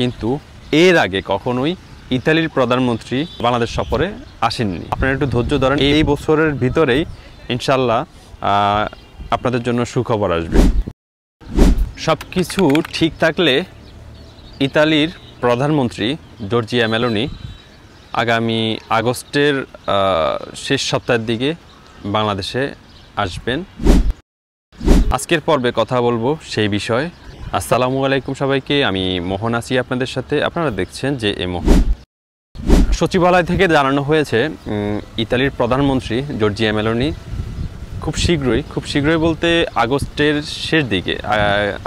কিন্তু এর আগে কখনোই ইতালির প্রধানমন্ত্রী বাংলাদেশ সফরে আসেননি। আপনারা একটু ধৈর্য ধরেন, এই বছরের ভিতরেই ইনশাল্লাহ আপনাদের জন্য সুখবর আসবে। সব কিছু ঠিক থাকলে ইতালির প্রধানমন্ত্রী জর্জিয়া মেলোনি আগামী আগস্টের শেষ সপ্তাহের দিকে বাংলাদেশে আসবেন। আজকের পর্বে কথা বলবো সেই বিষয়ে। আসসালামু আলাইকুম সবাইকে, আমি মোহন আছি আপনাদের সাথে। আপনারা দেখছেন যে মোহন। সচিবালয় থেকে জানানো হয়েছে ইতালির প্রধানমন্ত্রী জর্জিয়া মেলোনি খুব শীঘ্রই বলতে আগস্টের শেষ দিকে,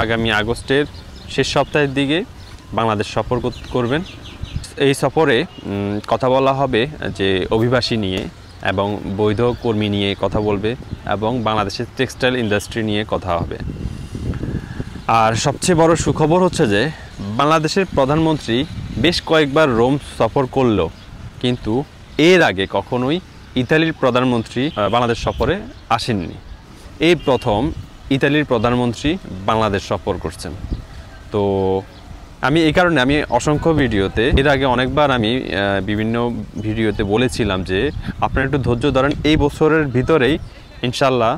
আগামী আগস্টের শেষ সপ্তাহের দিকে বাংলাদেশ সফর করবেন। এই সফরে কথা বলা হবে যে অভিবাসী নিয়ে এবং বৈধ কর্মী নিয়ে কথা বলবে এবং বাংলাদেশের টেক্সটাইল ইন্ডাস্ট্রি নিয়ে কথা হবে। আর সবচেয়ে বড় সুখবর হচ্ছে যে বাংলাদেশের প্রধানমন্ত্রী বেশ কয়েকবার রোম সফর করলো, কিন্তু এর আগে কখনোই ইতালির প্রধানমন্ত্রী বাংলাদেশ সফরে আসেননি। এই প্রথম ইতালির প্রধানমন্ত্রী বাংলাদেশ সফর করছেন। তো এই কারণে আমি অসংখ্য ভিডিওতে, এর আগে অনেকবার আমি বিভিন্ন ভিডিওতে বলেছিলাম যে আপনারা একটু ধৈর্য ধরেন, এই বছরের ভিতরেই ইনশাল্লাহ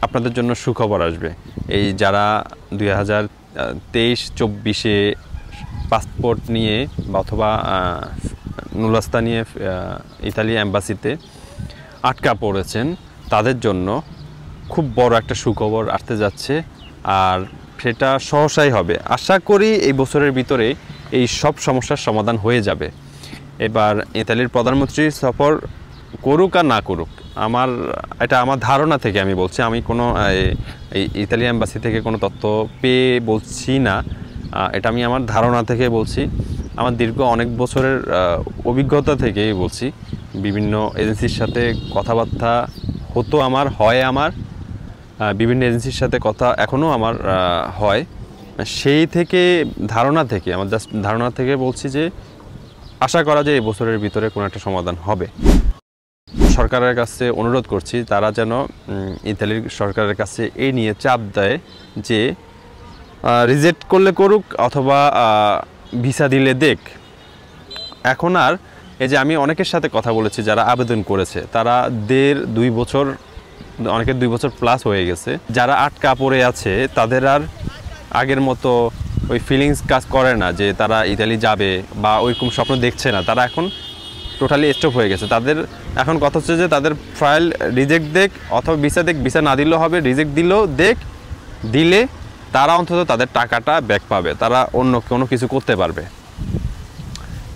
আপনাদের জন্য সুখবর আসবে। এই যারা 2023-24 পাসপোর্ট নিয়ে অথবা নুলাস্তা নিয়ে ইতালি অ্যাম্বাসিতে আটকা পড়েছেন, তাদের জন্য খুব বড় একটা সুখবর আসতে যাচ্ছে। আর সেটা সহসাই হবে। আশা করি এই বছরের ভিতরে এই সব সমস্যার সমাধান হয়ে যাবে। এবার ইতালির প্রধানমন্ত্রী সফর করুক আর না করুক, এটা আমার ধারণা থেকে আমি বলছি। আমি কোনো ইতালি অ্যাম্বাসি থেকে কোনো তথ্য পেয়ে বলছি না, এটা আমি আমার ধারণা থেকে বলছি। আমার দীর্ঘ অনেক বছরের অভিজ্ঞতা থেকেই বলছি। বিভিন্ন এজেন্সির সাথে কথাবার্তা হতো আমার বিভিন্ন এজেন্সির সাথে কথা এখনও আমার হয়। সেই থেকে আমার জাস্ট ধারণা থেকে বলছি যে আশা করা যায় এই বছরের ভিতরে কোনো একটা সমাধান হবে। সরকারের কাছে অনুরোধ করছি তারা যেন ইতালির সরকারের কাছে এই নিয়ে চাপ দেয় যে রিজেক্ট করলে করুক অথবা ভিসা দিলে দেখ। এখন আর এই যে আমি অনেকের সাথে কথা বলেছি যারা আবেদন করেছে, তারা 1.5-2 বছর, অনেকের 2 বছর প্লাস হয়ে গেছে। যারা আটকা পড়ে আছে তাদের আর আগের মতো ওই ফিলিংস কাজ করে না যে তারা ইতালি যাবে বা ওইরকম স্বপ্ন দেখছে না। তারা এখন টোটালি স্টপ হয়ে গেছে। তাদের এখন কথা হচ্ছে যে তাদের ফাইল রিজেক্ট দেখ অথবা ভিসা দেখ, ভিসা না দিলেও হবে, রিজেক্ট দিলেও দেখ, দিলে তারা অন্তত তাদের টাকাটা ব্যাক পাবে, তারা অন্য কোনো কিছু করতে পারবে।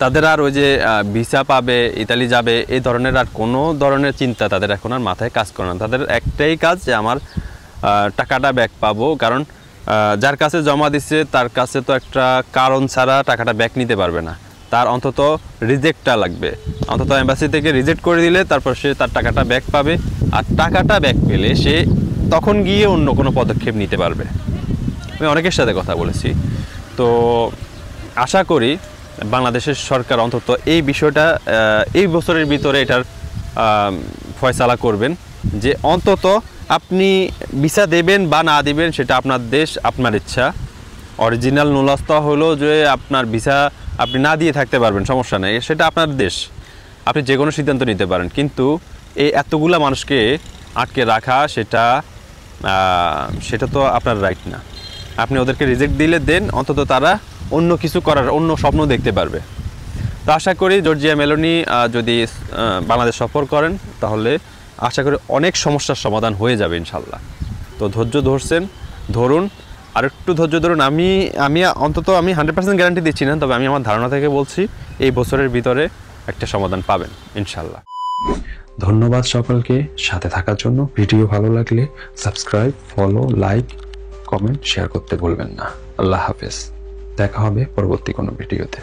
তাদের আর ওই যে ভিসা পাবে, ইতালি যাবে, এই ধরনের আর কোনো ধরনের চিন্তা তাদের এখন আর মাথায় কাজ করে না। তাদের একটাই কাজ যে আমার টাকাটা ব্যাক পাবো। কারণ যার কাছে জমা দিচ্ছে তার কাছে তো একটা কারণ ছাড়া টাকাটা ব্যাক নিতে পারবে না, তার অন্তত রিজেক্টটা লাগবে। অন্তত এম্বাসি থেকে রিজেক্ট করে দিলে তারপর সে তার টাকাটা ব্যাক পাবে। আর টাকাটা ব্যাক পেলে সে তখন গিয়ে অন্য কোনো পদক্ষেপ নিতে পারবে। আমি অনেকের সাথে কথা বলেছি। তো আশা করি বাংলাদেশের সরকার অন্তত এই বিষয়টা এই বছরের ভিতরে এটার ফয়সালা করবেন যে অন্তত আপনি ভিসা দেবেন বা না দেবেন সেটা আপনার দেশ, আপনার ইচ্ছা। অরিজিনাল নুলাস্তা হলো যে আপনার ভিসা আপনি না দিয়ে থাকতে পারবেন, সমস্যা নেই, সেটা আপনার দেশ, আপনি যে কোনো সিদ্ধান্ত নিতে পারেন। কিন্তু এই এতগুলা মানুষকে আটকে রাখা সেটা তো আপনার রাইট না। আপনি ওদেরকে রিজেক্ট দিলে দেন, অন্তত তারা অন্য কিছু করার, অন্য স্বপ্ন দেখতে পারবে। তো আশা করি জর্জিয়া মেলোনি যদি বাংলাদেশ সফর করেন তাহলে আশা করি অনেক সমস্যার সমাধান হয়ে যাবে ইনশাল্লাহ। তো ধৈর্য ধরুন, আর একটু ধৈর্য ধরুন। আমি 100% গ্যারান্টি দিচ্ছি না, তবে আমি আমার ধারণা থেকে বলছি এই বছরের ভিতরে একটা সমাধান পাবেন ইনশাল্লাহ। ধন্যবাদ সকলকে সাথে থাকার জন্য। ভিডিও ভালো লাগলে subscribe, follow, like, comment, share করতে ভুলবেন না। আল্লাহ হাফেজ। দেখা হবে পরবর্তী কোনো ভিডিওতে।